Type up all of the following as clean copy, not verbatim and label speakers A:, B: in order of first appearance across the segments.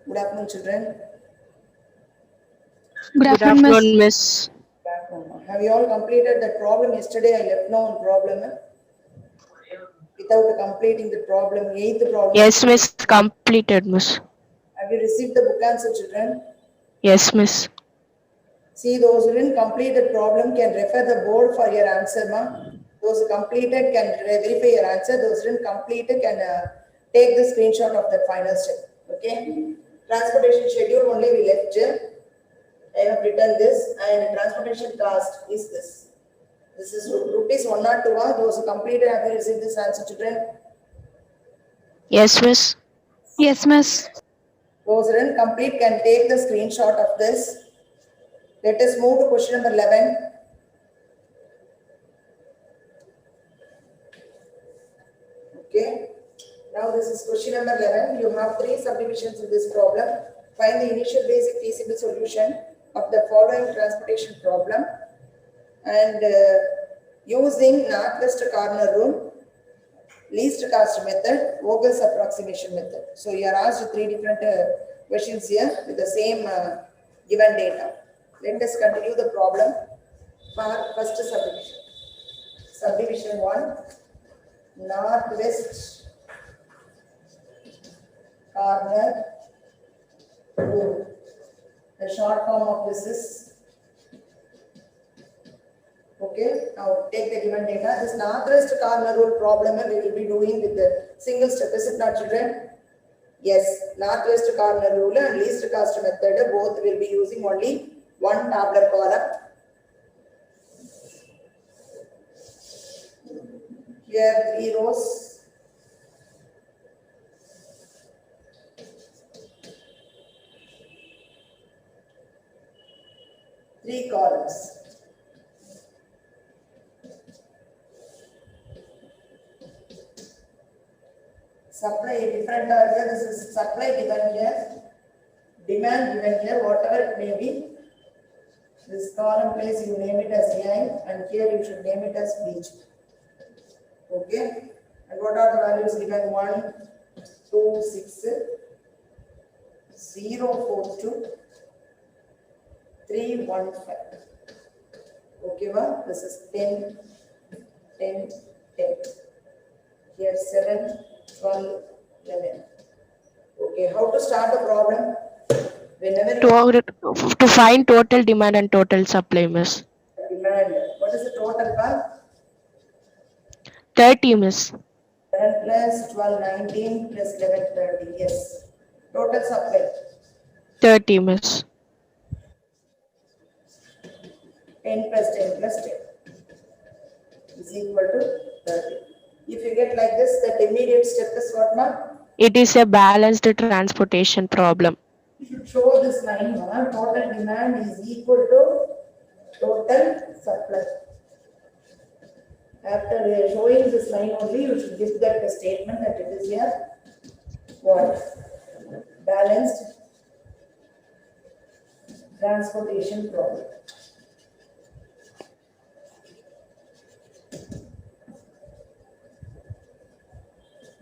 A: Good afternoon, children.
B: Good afternoon, Miss.
A: Have you all completed that problem yesterday? I left no one problem. Without completing the problem, eighth problem.
B: Yes, Miss. Completed, Miss.
A: Have you received the book answer, children?
B: Yes, Miss.
A: See, those who didn't complete the problem can refer the board for your answer, ma. Those who completed can verify your answer. Those who didn't complete it can take the screenshot of that final step. Okay. Transportation schedule only we left. I have written this, and transportation cost is this. This is rupees 102. Those who completed have you received this answer, children?
B: Yes, Miss.
C: Yes, Miss.
A: Those who didn't complete can take the screenshot of this. Let us move to question number 11. Okay. Now this is question number 11. You have three subdivisions in this problem. Find the initial basic feasible solution of the following transportation problem. And using northwest corner rule, least cost method, Vogel's approximation method. So you are asked three different questions here with the same given data. Let us continue the problem for first subdivision. Subdivision 1, northwest corner rule. The short form of this is, okay, now take the given data. This northwest corner rule problem we will be doing with the single step. Is it not, children? Yes, northwest corner rule and least cost method both will be using only one tabular column. Here 3 rows. Three columns. Supply different here. This is supply given here, demand given here, whatever it may be. This column place you name it as A, and here you should name it as B. Okay. And what are the values given? 1, 2, 6, 0, 4, 2, 3, 1, 5. Okay, well, this is 10, 10, 10. Here 7, 12, 11. Okay, how to start the problem? Whenever
B: To find total demand and total supply, Miss.
A: demand, what is the total call?
B: 30, Miss.
A: 10 plus 12, 19 plus 11, 30. Yes. Total supply.
B: 30, Miss.
A: 10 plus 10 plus 10 is equal to 30. If you get like this, that immediate step is what, ma'am?
B: It is a balanced transportation problem.
A: You should show this line, ma'am. Total demand is equal to total supply. After showing this line only, you should give that statement that it is here what? Balanced transportation problem.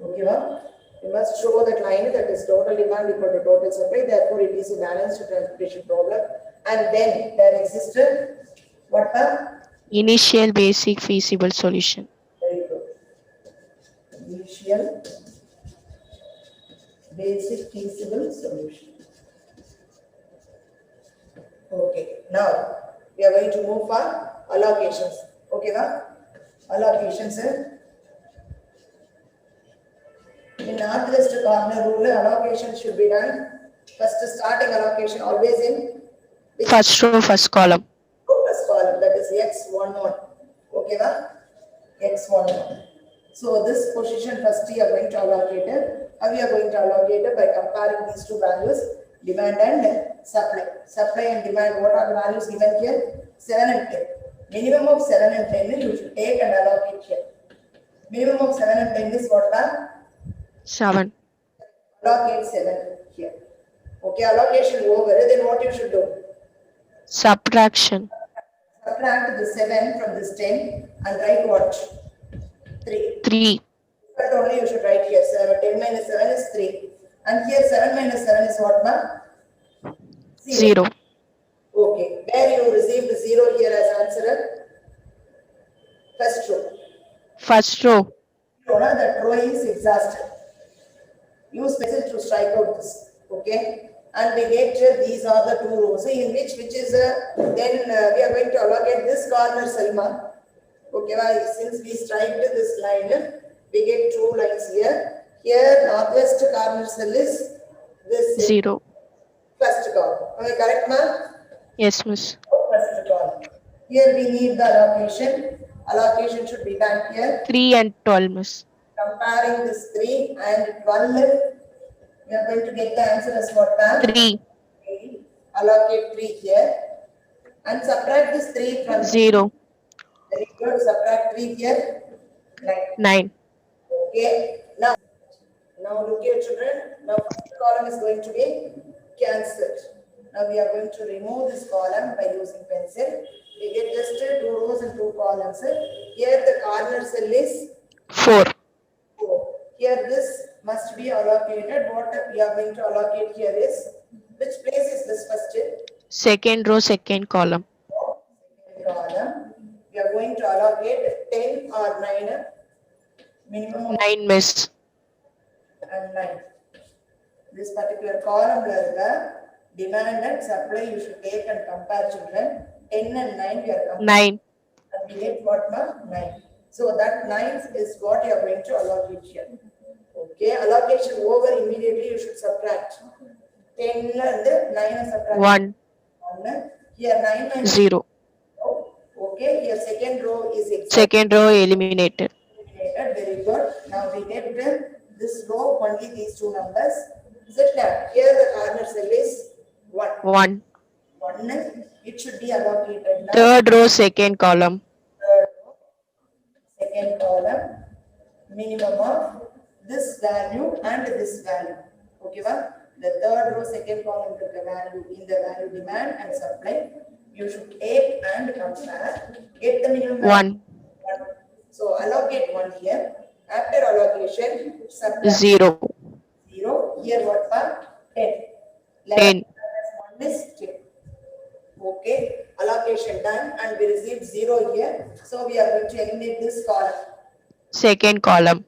A: Okay, well, you must show that line that is total demand equal to total supply, therefore it is a balanced transportation problem. And then there existed what a
B: Initial basic feasible solution.
A: very good. Initial basic feasible solution. Okay, now we are going to move for allocations. Okay, now allocations. In northwest corner rule, allocation should be done. First starting allocation always in
B: First row, first column.
A: first column, that is X11. Okay, na? X11. So this position first you are going to allocate it. How we are going to allocate it? By comparing these two values, demand and supply. Supply and demand, what are the values given here? 7 and 10. Minimum of 7 and 10 you should take and allocate here. Minimum of 7 and 10 is what are?
B: 7.
A: Allocate 7 here. Okay, allocation over, then what you should do?
B: Subtraction.
A: Subtract the 7 from this 10 and write what? 3.
B: 3.
A: But only you should write here. 10 minus 7 is 3. And here 7 minus 7 is what, ma'am?
B: 0.
A: Okay, where you received 0 here as answer? First row.
B: First row.
A: No, no, that row is exhausted. Use pencil to strike out this. Okay, and we get these are the 2 rows. In which is then we are going to allocate this corner cell, ma'am. Okay, well, since we strike this line, we get 2 lines here. Here, northwest corner cell is this
B: 0.
A: first column. Am I correct, ma'am?
B: Yes, miss.
A: First column. Here we need the allocation. Allocation should be done here.
B: 3 and 12, miss.
A: Comparing this 3 and 12, we are going to get the answer as what, ma'am?
B: 3.
A: Allocate 3 here. And subtract this 3 from
B: 0.
A: Very good. Subtract 3 here.
B: 9.
A: Okay. Now look here, children. Now first column is going to be cancelled. Now we are going to remove this column by using pencil. We get just 2 rows and 2 columns. Here the corner cell is
B: 4.
A: 4. Here this must be allocated. What we are going to allocate here is, which place is this first?
B: Second row, second column.
A: Second column. We are going to allocate 10 or 9. Minimum
B: 9, miss.
A: and 9. This particular column demand and supply you should take and compare, children. 10 and 9 we are comparing.
B: 9.
A: And we get what, ma'am? 9. So that 9 is what you are going to allocate here. Okay, allocation over, immediately you should subtract. 10 and 9 subtract.
B: 1.
A: 1. Here 9 minus
B: 0.
A: Okay, here second row is exact.
B: Second row eliminated.
A: Very good. Now we get this row, only these 2 numbers. Sit down. Here the corner cell is 1.
B: 1.
A: 1. It should be allocated now.
B: Third row, second column.
A: Third row, second column. Minimum of this value and this value. Okay, well, the third row, second column to the value in the value demand and supply. You should take and compare. Get the minimum value.
B: 1.
A: 1. So allocate 1 here. After allocation, subtract
B: 0.
A: 0. Here what, ma'am? 10.
B: 10.
A: 1 is 10. Okay. Allocation done and we received 0 here. So we are going to eliminate this column.
B: Second column.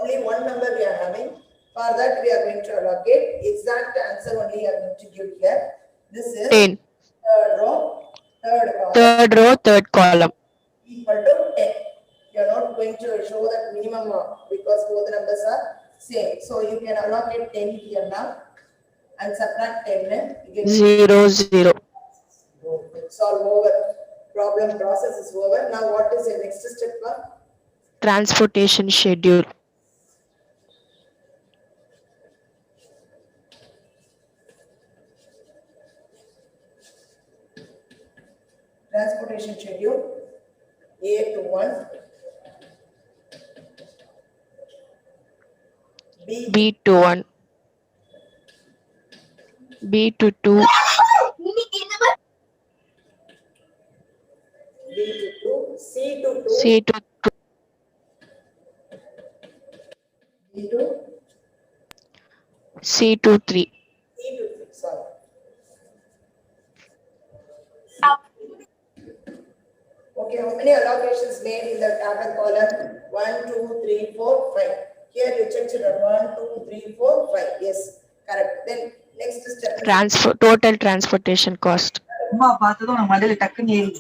A: Only 1 number we are having. For that we are going to allocate. Exact answer only we are going to give here. This is
B: 10.
A: third row, third column.
B: Third row, third column.
A: Equal to 10. You are not going to show that minimum because both numbers are same. So you can allocate 10 here now and subtract 10. You get
B: 0, 0.
A: It's all over. Problem process is over. Now what is your next step, ma'am?
B: Transportation schedule.
A: Transportation schedule. A to 1.
B: B to 1. B to 2.
A: B to 2. C to 2.
B: C to 2.
A: B to
B: C to 3.
A: C to 3. Sorry. Okay, how many allocations made in the upper column? 1, 2, 3, 4, 5. Here you check children. 1, 2, 3, 4, 5. Yes, correct. Then next step.
B: Total transportation cost.
C: அம்மா பார்த்ததும் உனக்கு மண்டையில டக்குன்னு ஏறி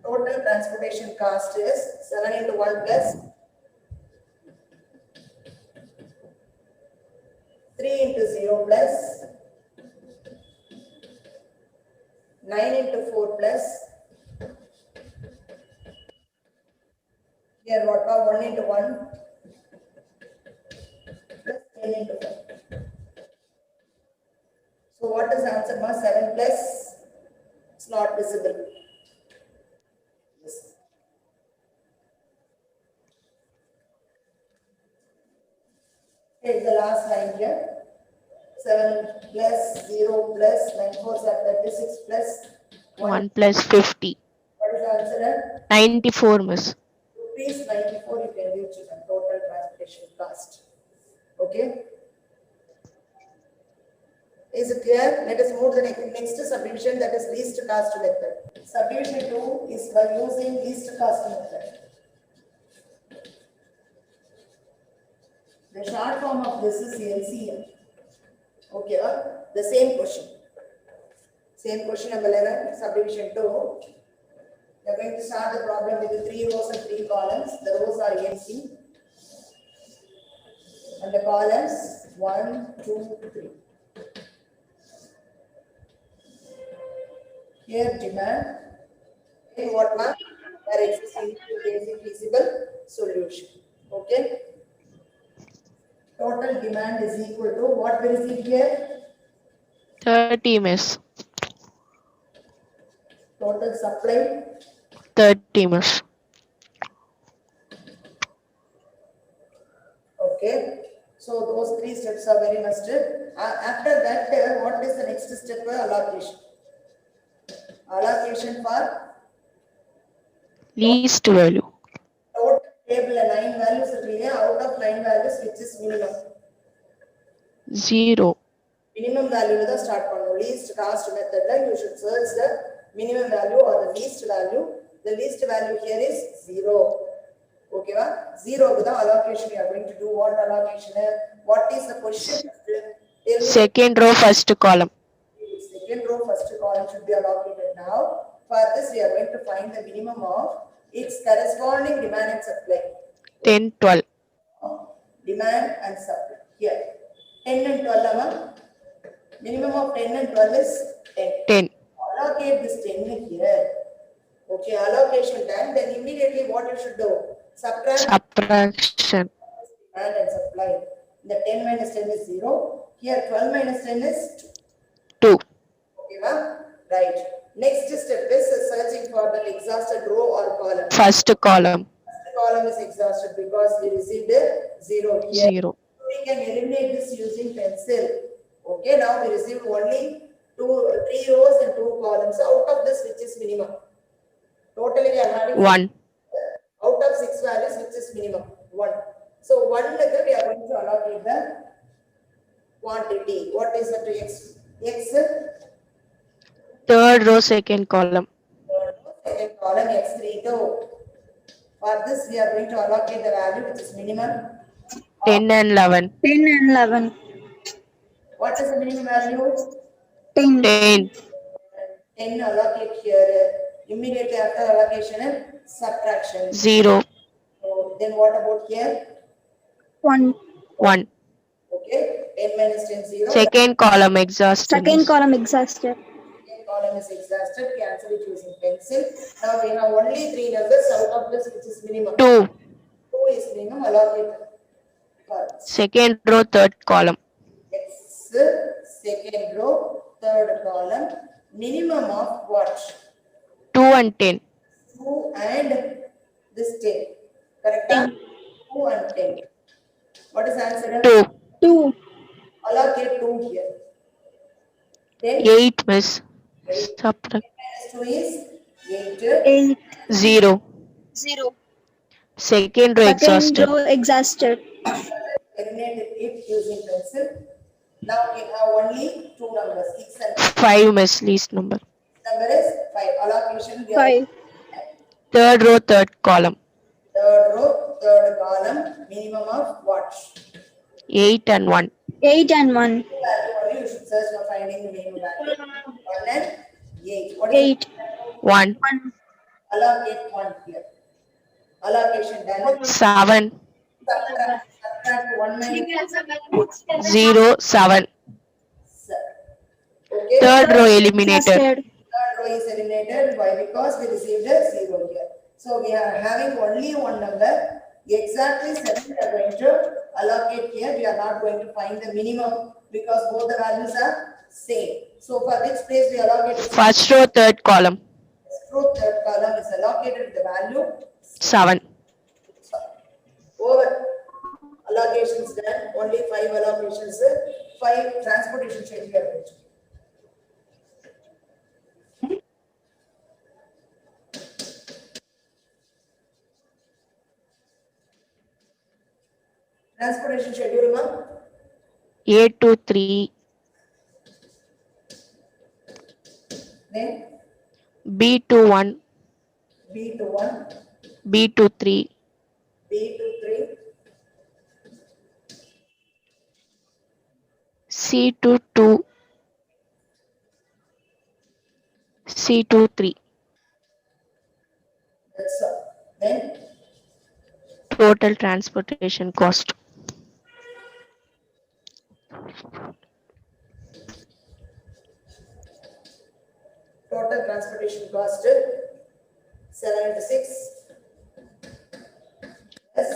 A: Total transportation cost is 7 into 1 plus 3 into 0 plus 9 into 4 plus here what are 1 into 1 plus 10 into 4. So what is the answer, ma? 7 plus, it's not visible. Yes. Take the last line here. 7 plus 0 plus 9 4 are 36 plus
B: 1 plus 50.
A: What is the answer?
B: 94, miss.
A: Rupees 94 you can give to them, total transportation cost. Okay? Is it clear? Let us move to the next subdivision, that is least cost method. Subdivision 2 is by using least cost method. The short form of this is LCM. Okay, the same question. Same question number 11, subdivision 2. We are going to start the problem with the 3 rows and 3 columns. The rows are MC. And the columns 1, 2, 3. Here demand. In what mark? There exists basic feasible solution. Okay. Total demand is equal to what we receive here?
B: 30, miss.
A: Total supply
B: 30, miss.
A: Okay, so those 3 steps are very must. After that, what is the next step? Allocation. Allocation for
B: Least value.
A: total table 9 values. Out of 9 values, which is minimum?
B: 0.
A: Minimum value the start pannu. Least cost method. You should search the minimum value or the least value. The least value here is 0. Okay, 0 with the allocation. We are going to do what allocation? What is the question?
B: Second row, first column.
A: Second row, first column should be allocated now. For this, we are going to find the minimum of its corresponding demand and supply.
B: 10, 12.
A: Demand and supply. Here, 10 and 12. Minimum of 10 and 12 is 10.
B: 10.
A: Allocate this 10 here. Okay, allocation done. Then immediately what you should do? Subtract
B: Subtraction.
A: demand and supply. The 10 minus 10 is 0. Here 12 minus 10 is
B: 2.
A: okay, right. Next step is searching for the exhausted row or column.
B: First column.
A: First column is exhausted because we received a 0 here.
B: 0.
A: We can eliminate this using pencil. Okay, now we received only 3 rows and 2 columns. Out of this, which is minimum? Totally we are having
B: 1.
A: out of 6 values, which is minimum? 1. So 1 method we are going to allocate the quantity. What is that? X
B: Third row, second column.
A: second column x3 2. For this we are going to allocate the value which is minimum.
B: 10 and 11.
D: 10 and 11.
A: What is the minimum value?
D: 10.
B: 10.
A: 10 allocate here. Immediately after allocation, subtraction.
B: 0.
A: So then what about here?
D: 1.
B: 1.
A: Okay, 10 minus 10 0.
B: Second column, exhausted.
D: Second column exhausted.
A: Second column is exhausted. Cancel it using pencil. Now we have only 3 numbers out of this which is minimum.
B: 2.
A: 2 is minimum. Allocate.
B: Second row, third column.
A: X second row, third column. Minimum of what?
B: 2 and 10.
A: 2 and this 10. Correct? 2 and 10. What is the answer?
B: 2.
D: 2.
A: Allocate 2 here. Then
B: 8, miss. Subtract.
A: minus 2 is 8.
D: 8.
B: 0.
D: 0.
B: Second row,
D: Second
B: exhausted.
D: row exhausted.
A: Eliminate it using pencil. Now we have only 2 numbers. 6 and
B: 5, miss. Least number.
A: number is 5. Allocation. We
D: 5.
B: Third row, third column.
A: Third row, third column. Minimum of what?
B: 8 and 1.
D: 8 and 1.
A: Value only you should search for finding the minimum value. 1 and 8. What is
D: 8.
B: 1.
D: 1.
A: allocate 1 here? Allocation done.
B: 7.
A: Subtract 1 minus
B: 0, 7.
A: okay.
B: Third row eliminated.
D: Exhausted.
A: Third row is eliminated. Why? Because we received a 0 here. So we are having only one number. Exactly 7 we are going to allocate here. We are not going to find the minimum because both the values are same. So for which place we allocate?
B: First row, third column.
A: Row, third column is allocated with the value
B: 7.
A: over. Allocations done. Only 5 allocations. 5 transportation schedule we are going to do. Transportation schedule, ma?
B: A to 3,
A: Then
B: B to 1,
A: B to 1,
B: B to 3,
A: B to 3,
B: C to 2, C to 3.
A: that's all. Then
B: Total transportation cost.
A: total transportation cost 7 into 6 plus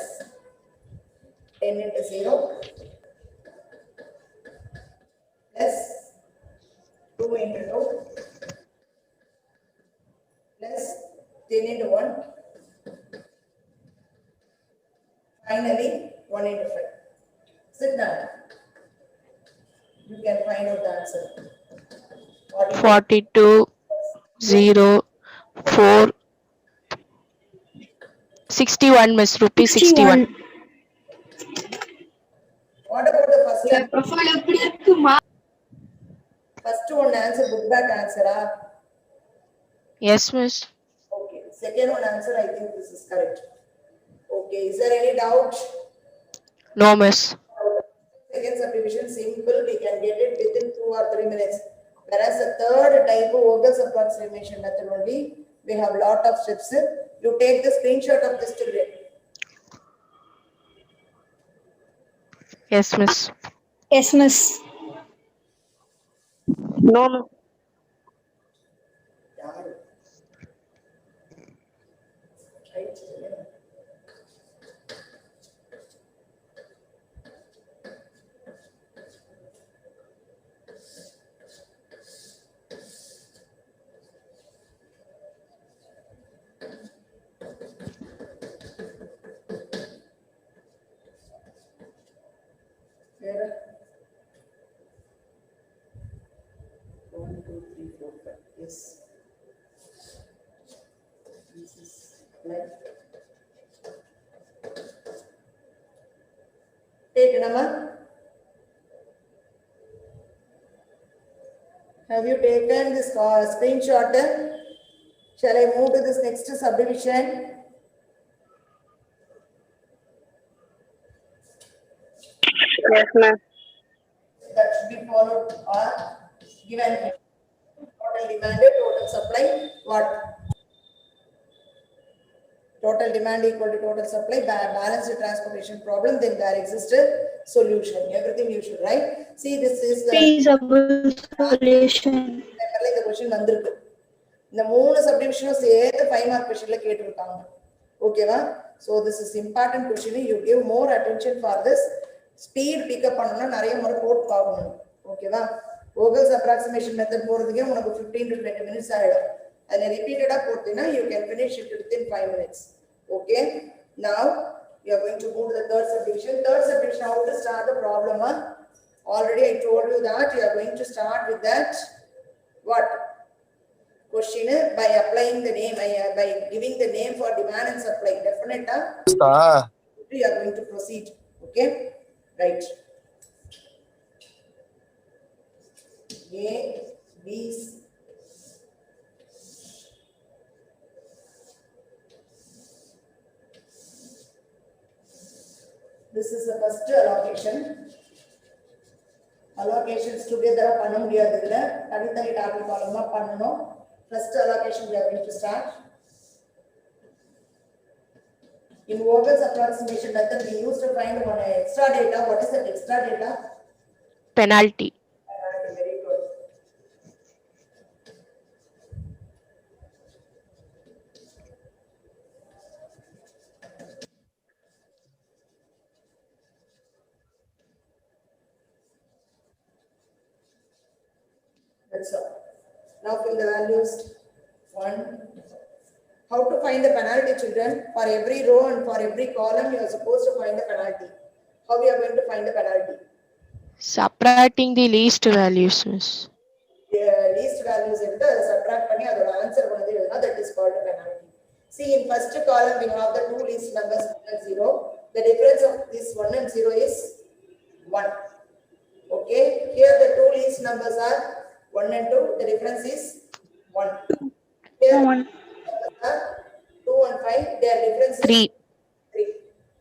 A: 10 into 0 plus 2 into 2 plus 10 into 1. Finally, 1 into 5. Sit down. You can find out the answer.
B: 42, 0, 4, 61, Miss. Rupees 61.
D: 61.
A: What about the first one?
C: Profile எப்படி இருக்குமா?
A: First one answer, book back answer.
B: Yes, Miss.
A: Okay. Second one answer, I think this is correct. Okay. Is there any doubt?
B: No, Miss.
A: Second subdivision, simple. We can get it within 2 or 3 minutes. Whereas the third type of Vogel's approximation method only, we have lot of steps. You take the screenshot of this children.
B: Yes, Miss.
D: Yes, miss.
B: No, Miss.
A: Right. Where? 1, 2, 3, 4, 5. Yes. This is like. Take it, Amma. Have you taken this screenshot? Shall I move to this next subdivision?
B: Yes, ma'am.
A: That should be followed or given. Total demanded, total supply, what? Total demand equal to total supply, balance the transportation problem, then there exists a solution. Everything you should write. See, this is the
D: Feasible solution.
A: இந்த question வந்திருக்கு. இந்த மூணு சப்டிவிஷனும் சேர்த்து 5 mark क्वेश्चनல கேட்டிருக்காங்க. ஓகேவா? So this is important question. You give more attention for this. Speed pick up பண்ணனும், நிறைய முறை போட்டு பார்க்கணும். ஓகேவா? Vogel's approximation method போறதுக்கே உனக்கு 15 to 20 minutes ஆயிடும். And repeatedா போட்டினா you can finish it within 5 minutes. Okay? Now you are going to move to the third subdivision. Third subdivision, how to start the problem? Already I told you that you are going to start with that. What? Question by applying the name, by giving the name for demand and supply. Definite. You are going to proceed. Okay? Right. A, B, this is the first allocation. Allocations together பண்ண முடியாது இல்ல, தனித்தனி topic காலமா பண்ணனும். First allocation we are going to start. In Vogel's approximation method we used to find one extra data. What is that extra data?
B: Penalty.
A: Very good. That's all. Now fill the values. 1. How to find the penalty, children? For every row and for every column, you are supposed to find the penalty. How we are going to find the penalty?
B: Subtracting the least values, Miss.
A: The least values எடுத்து அதை subtract பண்ணி அதோட answer கொண்டு எழுதுனா that is called a penalty. See, in first column we have the two least numbers minus 0. The difference of this 1 and 0 is 1. Okay, here the two least numbers are 1 and 2, the difference is 1. Here
D: One.
A: numbers are 2 and 5, their difference is
B: 3.
A: 3.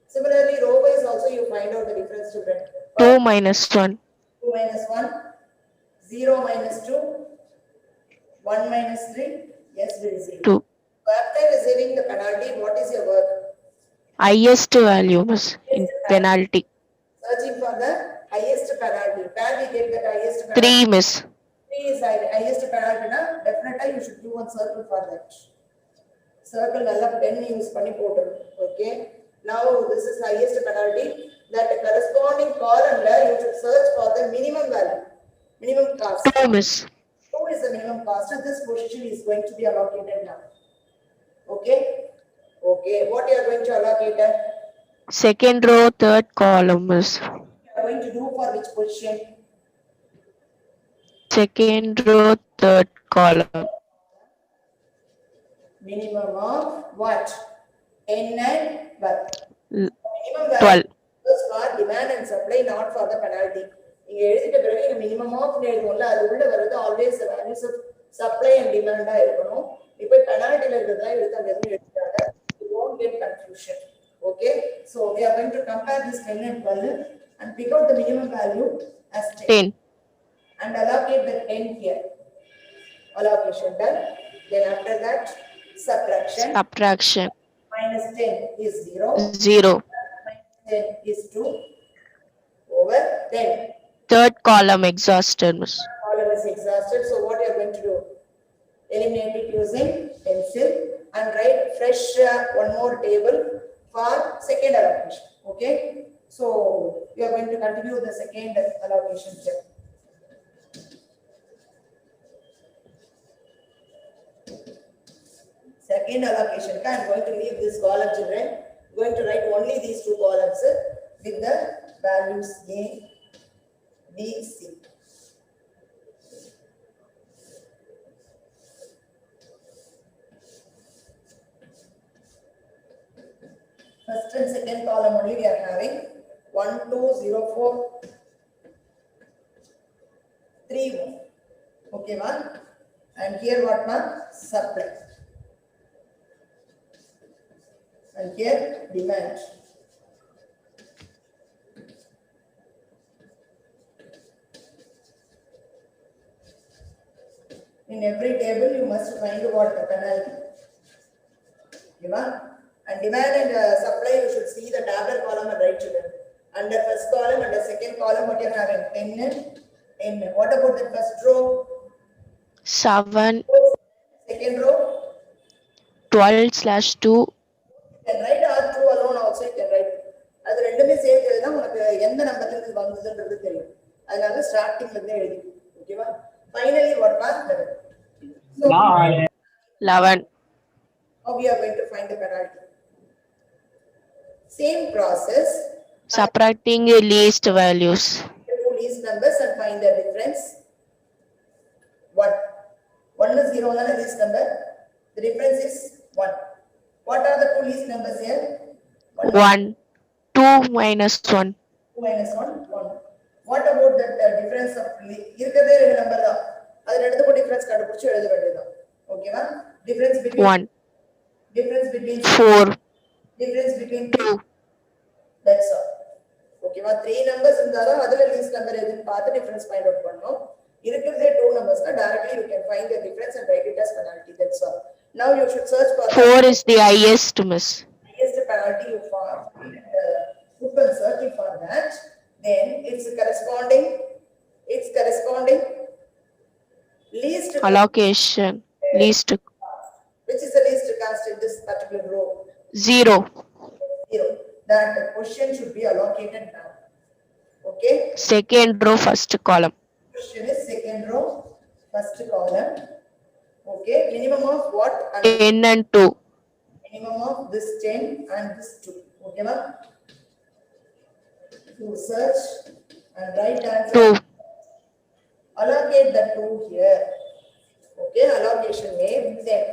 A: Similarly, row wise also you find out the difference, children.
B: 2 minus 1.
A: 2 minus 1, 0 minus 2, 1 minus 3, yes, we receive.
B: 2.
A: So after receiving the penalty, what is your work?
B: Highest value, miss, in penalty.
A: Searching for the highest penalty. Where we get the highest penalty?
B: 3, miss.
A: 3 is highest penalty, na? Definitely you should do one circle for that. Circle nalla pen use panni potu. Okay. Now this is highest penalty. That corresponding column la you should search for the minimum value. Minimum cost.
B: 2, miss.
A: 2 is the minimum cost, and this position is going to be allocated now. Okay. Okay. What you are going to allocate?
B: Second row, third column, miss.
A: You are going to do for which position?
B: Second row, third column.
A: Minimum of what? N and what?
B: L-
A: Minimum
B: 12.
A: value is for demand and supply, not for the penalty. இங்க எழுதிட்ட பிறகு இங்க minimum of எழுதுவோம்ல, அது உள்ள வருது always the values of supply and demand ஆ இருக்கணும். இப்போ penalty ல இருக்கிறதா எடுத்து அங்க எதுவும் எடுத்துட்டாங்க. You won't get confusion. Okay, so we are going to compare this 10 and 12 and pick out the minimum value as 10
B: 10.
A: and allocate the 10 here. Allocation done. Then after that, subtraction.
B: Subtraction.
A: Minus 10 is 0.
B: 0.
A: Minus 10 is 2 over 10.
B: Third column exhausted, miss.
A: Column is exhausted. So what you are going to do? Eliminate it using pencil and write fresh one more table for second allocation. Okay. So you are going to continue the second allocation step. Second allocation, I'm going to leave this column, children. Going to write only these two columns with the values A, B, C. First and second column only we are having 1, 2, 0, 4, 3, 1. Okay, ma? And here what, ma? Supply. And here demand. In every table you must find what the penalty. And demand and supply you should see the tabular column and right children. Under first column, under second column what you are having 10 and 10. What about the first row?
B: 7.
A: Second row?
B: 12/2.
A: You can write R2 alone also you can write. அது ரெண்டுமே சேர்த்து எழுதினா உனக்கு எந்த நம்பர்ல இருந்து வந்ததுன்றது தெரியும். அதனால ஸ்டார்டிங்ல இருந்தே எழுதி. ஓகேவா? Finally what was 11. So
B: 11.
A: how we are going to find the penalty? Same process.
B: Subtracting least values.
A: The two least numbers and find the difference. 1. 1 is 0 and least number. The difference is 1. What are the two least numbers here?
B: 1. 2 minus 1.
A: 2 minus 1, 1. What about the difference of இருக்கிறதே ரெண்டு number தான். அது ரெண்டுத்துக்கும் difference கண்டுபிடிச்சு எழுத வேண்டியதுதான். ஓகேவா? Difference between
B: 1.
A: difference between
B: 4.
A: difference between
B: 2.
A: that's all. ஓகேவா? 3 numbers இருந்தாலும் அதுல least number எதுன்னு பார்த்து difference find out பண்ணனும். இருக்கிறதே 2 numbers தான் directly you can find the difference and write it as penalty. That's all. Now you should search for
B: 4 is the highest, miss.
A: highest penalty you find. Put on searching for that. Then it's corresponding least
B: Allocation. Least.
A: which is the least cost in this particular row?
B: 0.
A: 0. That question should be allocated now. Okay.
B: Second row, first column.
A: Question is second row, first column. Okay. Minimum of what? And
B: 10 and 2.
A: minimum of this 10 and this 2. Okay, ma'am? To search and write answer.
B: 2.
A: Allocate the 2 here. Okay, allocation made. Then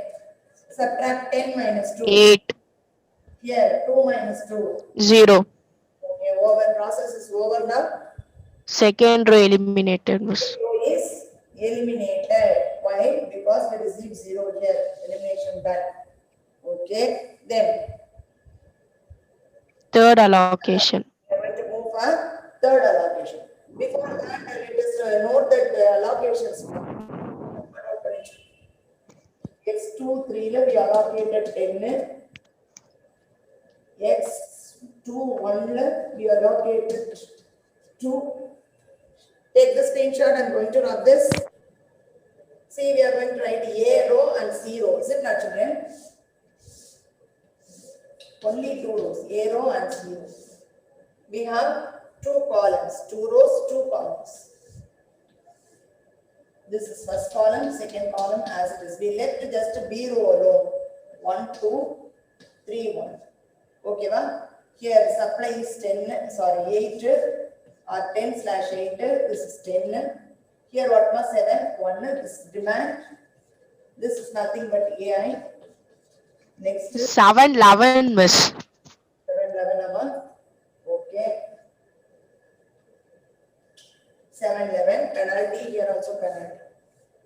A: subtract 10 minus 2.
B: 8.
A: Here, 2 minus 2.
B: 0.
A: over, process is over now.
B: Second row eliminated, miss.
A: Row is eliminated. Why? Because we received 0 here. Elimination done. Okay. Then
B: Third allocation.
A: we are going to move for third allocation. Before that, let us note that the allocations. X2, 3 we allocated 10. X2, 1 we allocated 2. Take the screenshot. I'm going to rub this. See, we are going to write A row and C row. Is it not, children? Only 2 rows, A row and C row. We have 2 columns, 2 rows, 2 columns. This is first column, second column as it is. We left just B row alone. 1, 2, 3, 1. Okay, va? Here supply is 10, sorry, 8 or 10/8. This is 10. Here what was 7? 1. This is demand. This is nothing but AI. Next is
B: 711, miss.
A: 711 hour. Okay. 711 penalty. Here also penalty.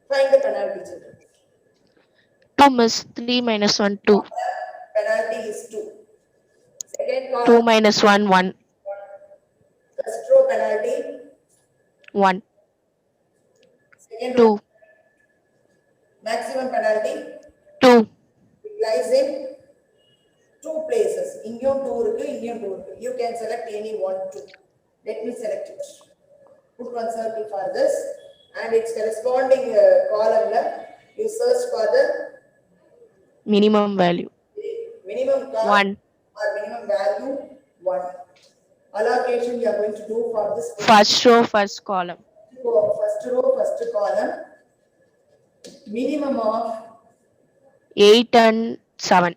A: Find the penalty, children.
B: 2, miss. 3 minus 1, 2.
A: Penalty is 2. Second
B: 2
A: column,
B: minus 1, 1.
A: first row penalty.
B: 1,
A: Second
B: 2,
A: row maximum penalty.
B: 2.
A: It lies in 2 places. Ingum 2 irukku, ingum 2 irukku. You can select any one 2. Let me select it. Put one circle for this and its corresponding column you search for the
B: Minimum value.
A: minimum column
B: 1.
A: or minimum value 1. Allocation you are going to do for this
B: First row, first column.
A: first row, first column. Minimum of
B: 8 and 7.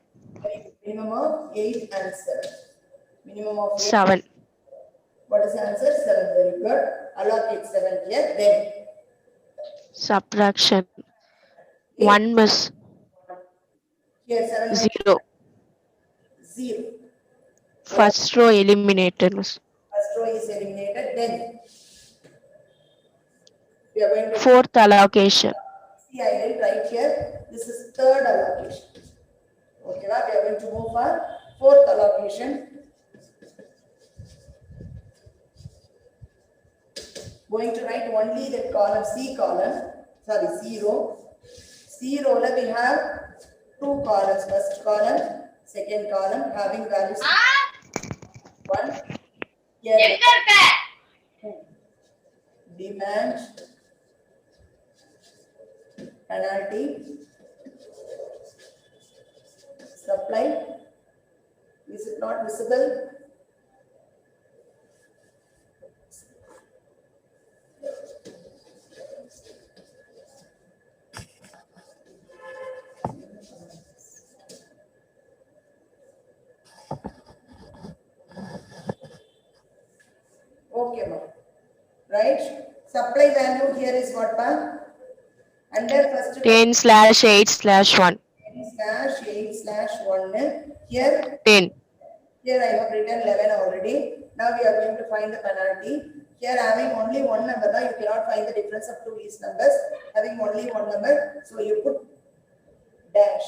A: minimum of 8 and 7. Minimum of 8.
B: 7.
A: What is the answer? 7. Very good. Allocate 7 here. Then
B: Subtraction. 1, miss.
A: here 7 by
B: 0.
A: 0.
B: First row eliminated, miss.
A: First row is eliminated. Then we are going to
B: Fourth allocation.
A: see, I will write here. This is third allocation. Okay, now we are going to move for fourth allocation. Going to write only the column C column. Sorry, C row. C row we have 2 columns. First column, second column having values 1. Here demand, penalty, supply. Is it not visible? Okay, ma'am. Right? Supply value here is what, ma'am? Under first
B: 10/8/1.
A: 10/8/1. Here
B: 10.
A: Here I have written 11 already. Now we are going to find the penalty. Here having only one number, now you cannot find the difference of 2 these numbers. Having only one number, so you put dash.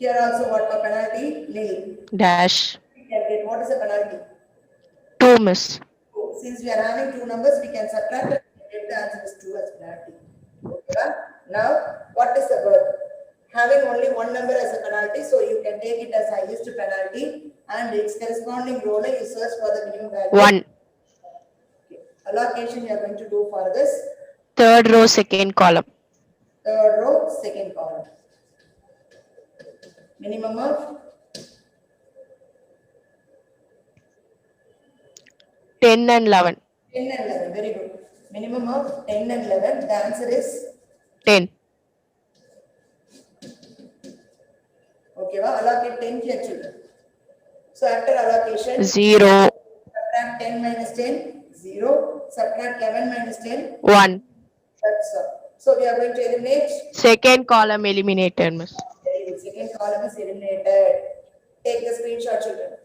A: Here also what the penalty? Nil.
B: Dash.
A: We can get what is the penalty?
B: 2, miss.
A: Since we are having 2 numbers, we can subtract and get the answer is 2 as penalty. Okay. Now what is the word? Having only one number as a penalty, so you can take it as highest penalty and its corresponding row you search for the minimum value.
B: 1.
A: Okay. Allocation you are going to do for this.
B: Third row, second column.
A: Third row, second column. Minimum of
B: 10 and 11.
A: 10 and 11. Very good. Minimum of 10 and 11. The answer is
B: 10.
A: okay. Well, allocate 10 here, children. So after allocation,
B: 0.
A: subtract 10 minus 10, 0. Subtract 11 minus 10.
B: 1.
A: That's all. So we are going to eliminate.
B: Second column eliminated, miss.
A: Very good. Second column is eliminated. Take the screenshot, children.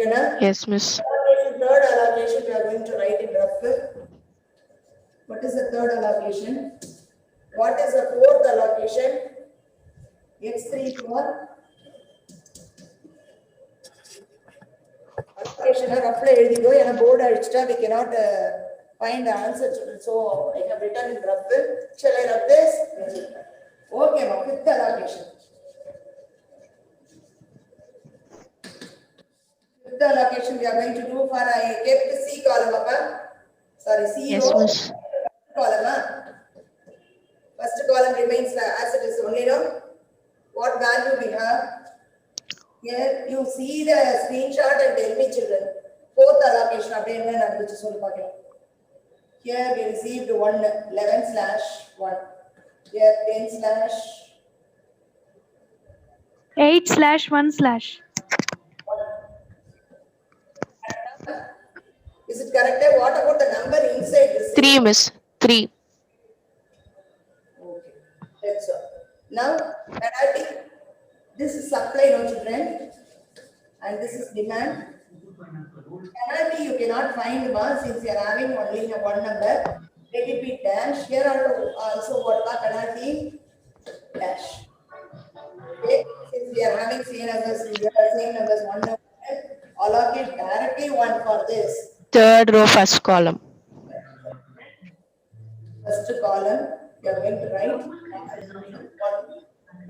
A: Okay, na?
B: Yes, miss.
A: Allocation, third allocation we are going to write in rough. What is the third allocation? What is the fourth allocation? X3 for allocation roughly எழுதிக்கோ ஏன்னா board அடிச்சிட்டா we cannot find the answer so I have written in rough. Shall I rub this? Okay, ma, fifth allocation. Fifth allocation we are going to do for I kept C column up. Sorry, C
B: Yes,
A: row.
B: miss.
A: Column. First column remains as it is only, no? What value we have? Here you see the screenshot and tell me, children. Fourth allocation here we received 11/1. Here 10/1.
D: 8/1/.
A: Is it correct? What about the number inside this?
B: 3, miss. 3.
A: Okay, that's all. Now penalty. This is supply, no children, and this is demand. Penalty you cannot find since you are having only one number. Let it be dash. Here also what are penalty? Dash. Okay, since we are having same numbers, one number, allocate directly one for this.
B: Third row, first column.
A: First column, you are going to write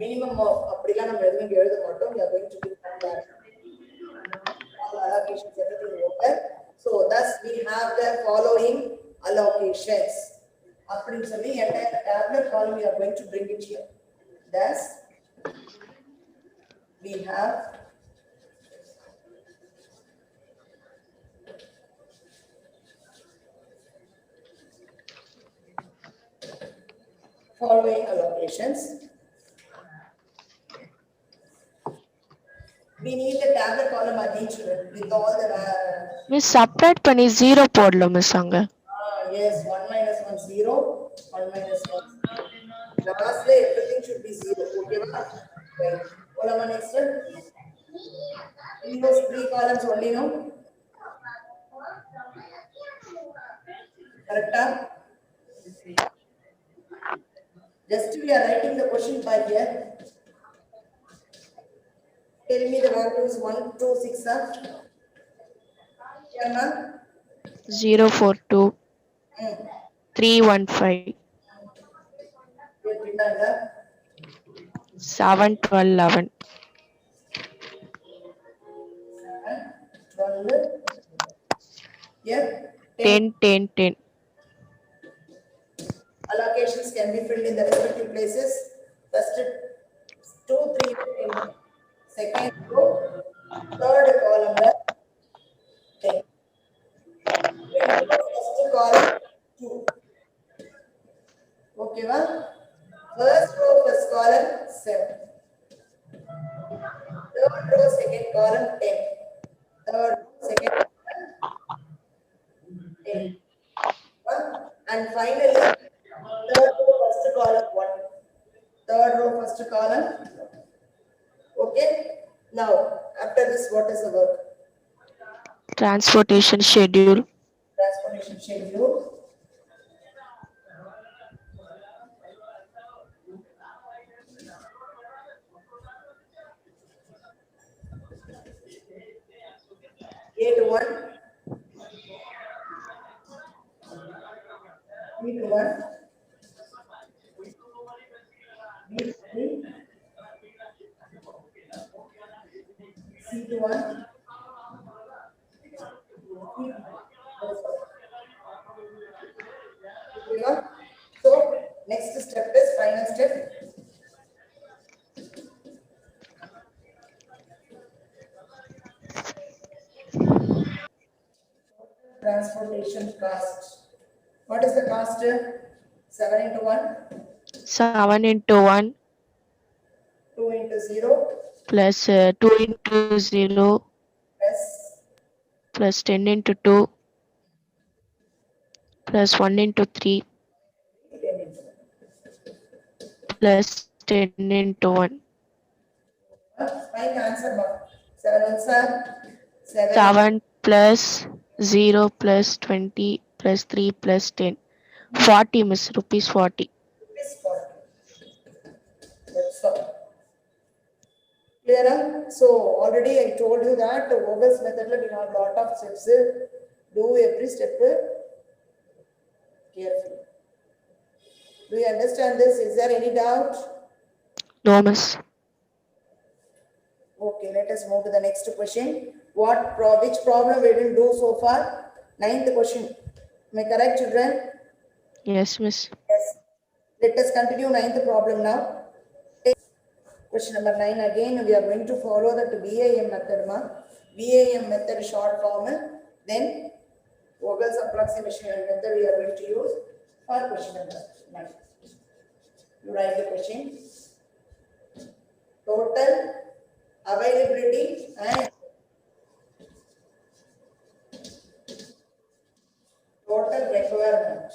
A: minimum of அப்படிலாம் நம்ம எதுவும் எழுத மாட்டோம். We are going to do that. All allocations, everything over. So thus we have the following allocations. அப்படின்னு சொல்லி entire tabular column we are going to bring it here. Thus we have following allocations. We need the tabular column again, children, with all the
B: Miss, subtract பண்ணி 0 போடல miss அங்க.
A: yes, 1 minus 1 0, 1 minus 1. Lastly, everything should be 0. Okay, right. Column next. In those 3 columns only, no? Correct? Just we are writing the question by here. Tell me the values 1, 2, 6 are. Yeah, ma'am?
B: 0, 4, 2. 3, 1, 5. 7, 12, 11.
A: 12. Yeah.
B: 10, 10, 10.
A: Allocations can be filled in the respective places. First 2, 3, 10. Second row, third column, 10. First column, 2. Okay, va? First row, first column, 7. Third row, second column, 10. Third row, second column, 10. And finally, third row, first column, 1. Third row, first column. Okay. Now, after this, what is the work?
B: Transportation schedule.
A: Transportation schedule. A to 1. B to 1. B to 3. C to 1. So, next step is final step. Transportation cost. What is the cost? 7 into 1?
B: 7 into 1
A: 2 into 0
B: plus 2 into 0
A: plus
B: plus 10 into 2 plus 1 into 3
A: 10 into 1.
B: plus 10 into 1.
A: Find the answer, mark. 7 ones are 7
B: 7 plus 0 plus 20 plus 3 plus 10. 40, Miss. Rupees 40.
A: is 40. That's all. Clear? So already I told you that Vogel's method we have lot of steps. Do every step carefully. Do you understand this? Is there any doubt?
B: No, Miss.
A: Okay, let us move to the next question. Which problem we didn't do so far? 9th question. Am I correct, children?
B: Yes, Miss.
A: Yes. Let us continue 9th problem now. Question number 9 again. We are going to follow that VAM method. VAM method short form. Then Vogel's approximation method we are going to use for question number 9. You write the question. Total availability and total requirement.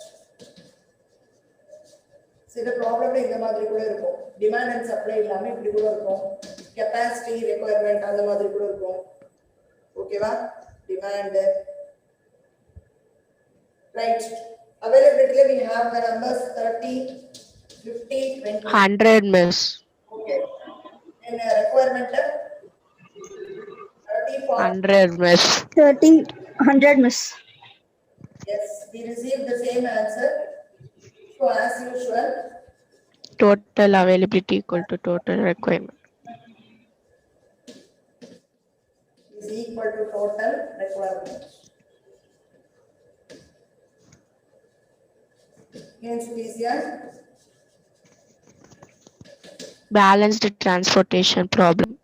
A: சில ப்ராப்ளம்ல இந்த மாதிரி கூட இருக்கும். Demand and supply எல்லாமே இப்படி கூட இருக்கும். Capacity requirement அந்த மாதிரி கூட இருக்கும். ஓகேவா? Demand right. Availability we have the numbers 30, 50, 20.
B: 100, Miss.
A: Okay. And requirement 30, 40.
B: 100, Miss.
D: 30, 100, miss.
A: Yes, we received the same answer. So as usual,
B: Total availability equal to total requirement.
A: is equal to total requirement. Hence, please here.
B: Balanced transportation problem.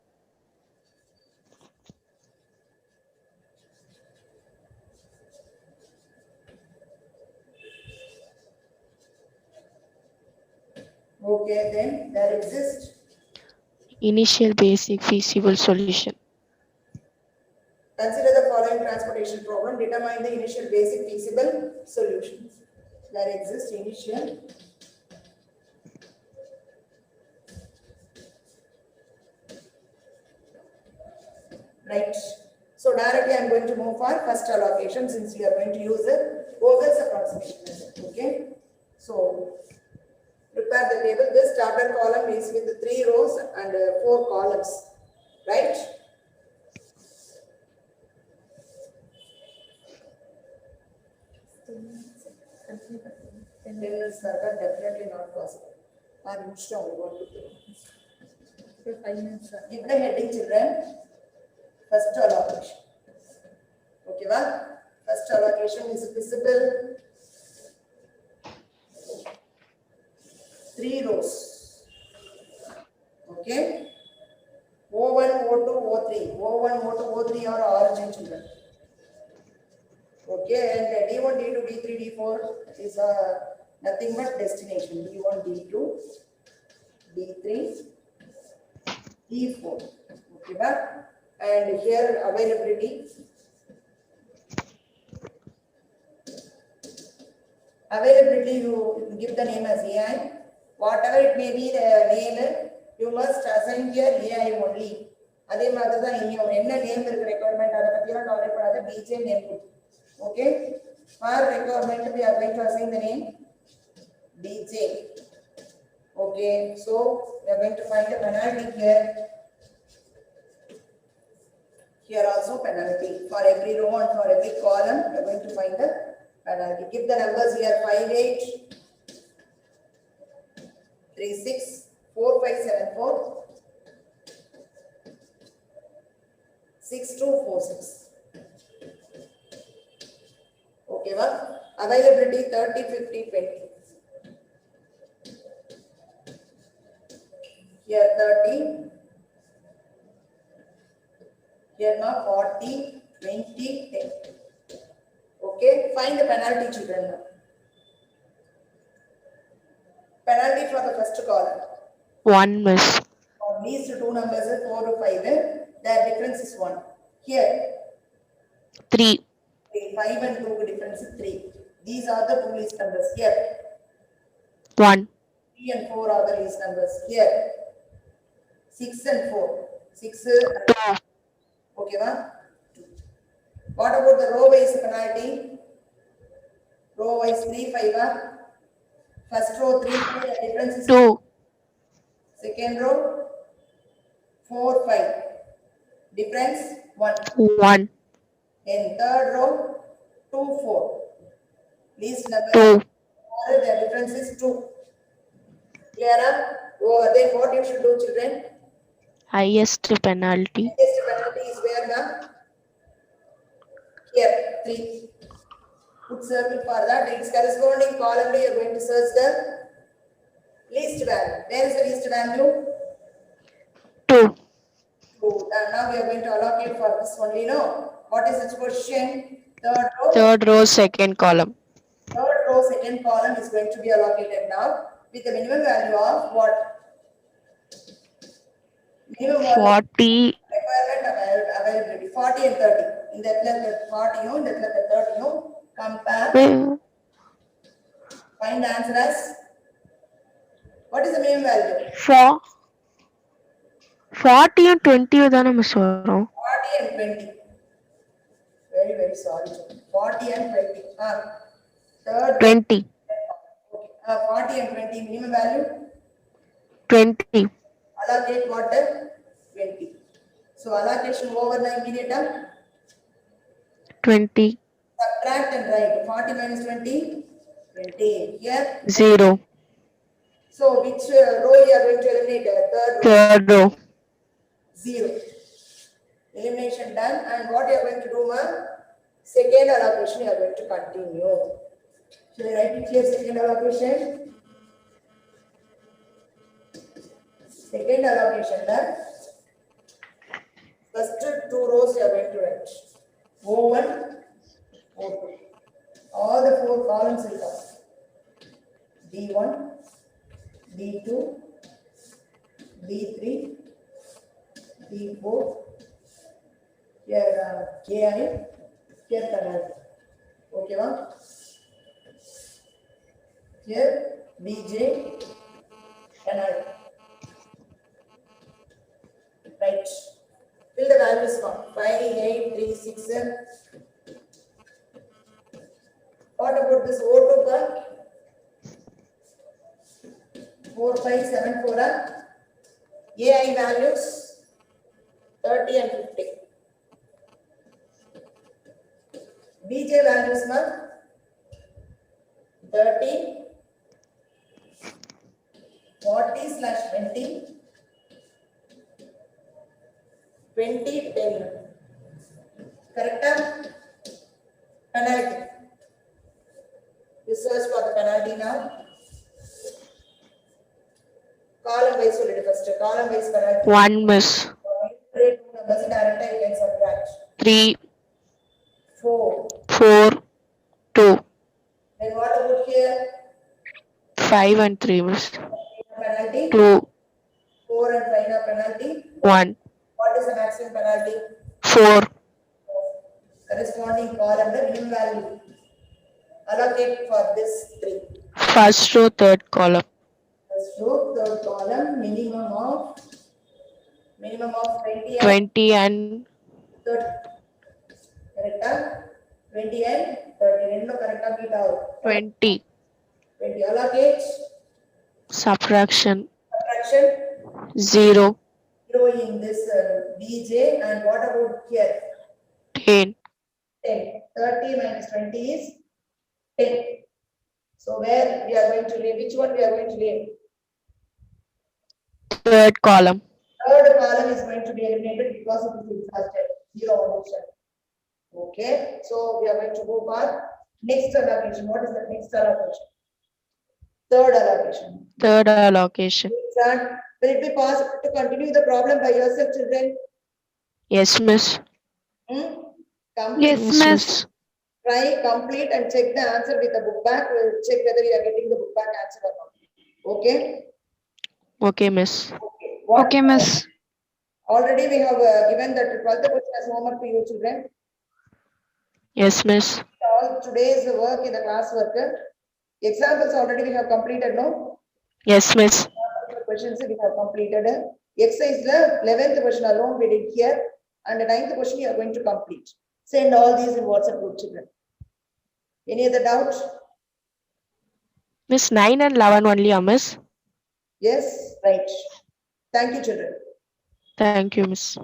A: Okay, then there exists
B: Initial basic feasible solution.
A: consider the following transportation problem. Determine the initial basic feasible solutions. There exists initial right. So directly I am going to move for first allocation since we are going to use the Vogel's approximation method. Okay. So prepare the table. This tabular column is with 3 rows and 4 columns. Right. Minutes are definitely not possible. I'm sure we want to do. 5 minutes. Give the heading, children. First allocation. Okay, well, first allocation is visible. 3 rows. Okay. O1, O2, O3. O1, O2, O3 are origin children. Okay, and D1, D2, D3, D4 is nothing but destination. D1, D2, D3, D4. Okay, but and here availability. Availability you give the name as AI. Whatever it may be the name, you must assign here AI only. அதே மாதிரி தான் இனியும் என்ன name இருக்கு requirement அதை பத்தியெல்லாம் கவலைப்படாத BJ name கொடுத்து. Okay, for requirement we are going to assign the name BJ. Okay, so we are going to find the penalty here. Here also penalty for every row and for every column we are going to find the penalty. Give the numbers here 5, 8, 3, 6, 4, 5, 7, 4, 6, 2, 4, 6. Okay, well, availability 30, 50, 20. Here 30. Here now 40, 20, 10. Okay, find the penalty children now. Penalty for the first column.
B: 1, Miss.
A: For these 2 numbers 4 or 5, their difference is 1. Here
B: 3.
A: 5 and 2 difference is 3. These are the 2 least numbers. Here
B: 1.
A: 3 and 4 are the least numbers. Here 6 and 4. 6
B: 2.
A: okay, ma? What about the row wise penalty? Row wise 3, 5. First row 3, 5, the difference is
B: 2,
A: second row 4, 5. Difference 1.
B: 1,
A: In third row 2, 4. Least number
B: 2,
A: the difference is 2. Clear? Then what you should do, children?
B: highest penalty.
A: Highest penalty is where now? Here 3. Put circle for that. Its corresponding column you are going to search the least value. Where is the least value?
B: 2,
A: 2. And now we are going to allocate for this only. No. What is its position? Third row.
B: third row, second column.
A: Third row, second column is going to be allocated now with the minimum value of what? Minimum value
B: 40,
A: requirement availability 40 and 30. In that letter 40, in that letter 30, compare, find the answer as what is the minimum value?
B: 40 and 20 தானே miss வரும்
A: 40 and 20. Very, very sorry. 40 and 20. Third.
B: 20,
A: Okay. 40 and 20 minimum value.
B: 20,
A: Allocate what? 20. So allocation over the immediate.
B: 20,
A: Subtract and write. 40 minus 20. 20. Here.
B: 0,
A: So which row you are going to eliminate? Third row.
B: third row.
A: 0. Elimination done. And what you are going to do, ma? Second allocation you are going to continue. Shall I write it here? Second allocation. Second allocation done. First 2 rows you are going to write. O1, O2. All the 4 columns will come. D1, D2, D3, D4, here KI, here penalty. Okay, ma? Here BJ, penalty. Right. Fill the values from 5, 8, 3, 6, 7. What about this O2 part? 4, 5, 7, 4. AI values 30 and 50. BJ values na 30, 40/20, 20, 10. Correct? Penalty. You search for the penalty now. Column wise first. Column wise penalty.
B: 1 miss.
A: Numbers direct you can subtract.
B: 3,
A: 4.
B: 4, 2,
A: Then what about here?
B: 5 and 3 miss.
A: Penalty.
B: 2,
A: 4 and 5 na penalty.
B: 1,
A: What is the maximum penalty?
B: 4,
A: Corresponding column the minimum value. Allocate for this 3.
B: first row, third column.
A: First row, third column, minimum of 20 and
B: 20 and
A: 30. Correct? 20 and 30. Rendu correct beat out.
B: 20.
A: 20. Allocate.
B: Subtraction. 0.
A: 0 in this BJ, and what about here?
B: 10.
A: 10. 30 minus 20 is 10. So where we are going to leave? Which one we are going to leave?
B: Third column.
A: Third column is going to be eliminated because it is exhausted. 0 option. Okay. So we are going to go for next allocation. What is the next allocation? Third allocation.
B: Third allocation.
A: Son, will it be possible to continue the problem by yourself, children?
B: Yes, miss.
A: Complete.
D: Yes, miss.
A: Try, complete, and check the answer with the book back. We'll check whether you are getting the book back answer or not. Okay?
B: Okay, miss.
A: Okay.
D: Okay, miss.
A: Already we have given that 12th question as homework to you, children.
B: Yes, miss.
A: All today's work in the class work. Examples already we have completed, no?
B: Yes, miss.
A: Questions we have completed. Exercise the 11th question alone we did here, and the 9th question you are going to complete. Send all these in WhatsApp group, children. Any other doubt?
B: Miss, 9 and 11 only, miss.
A: Yes, right. Thank you, children.
B: Thank you, miss.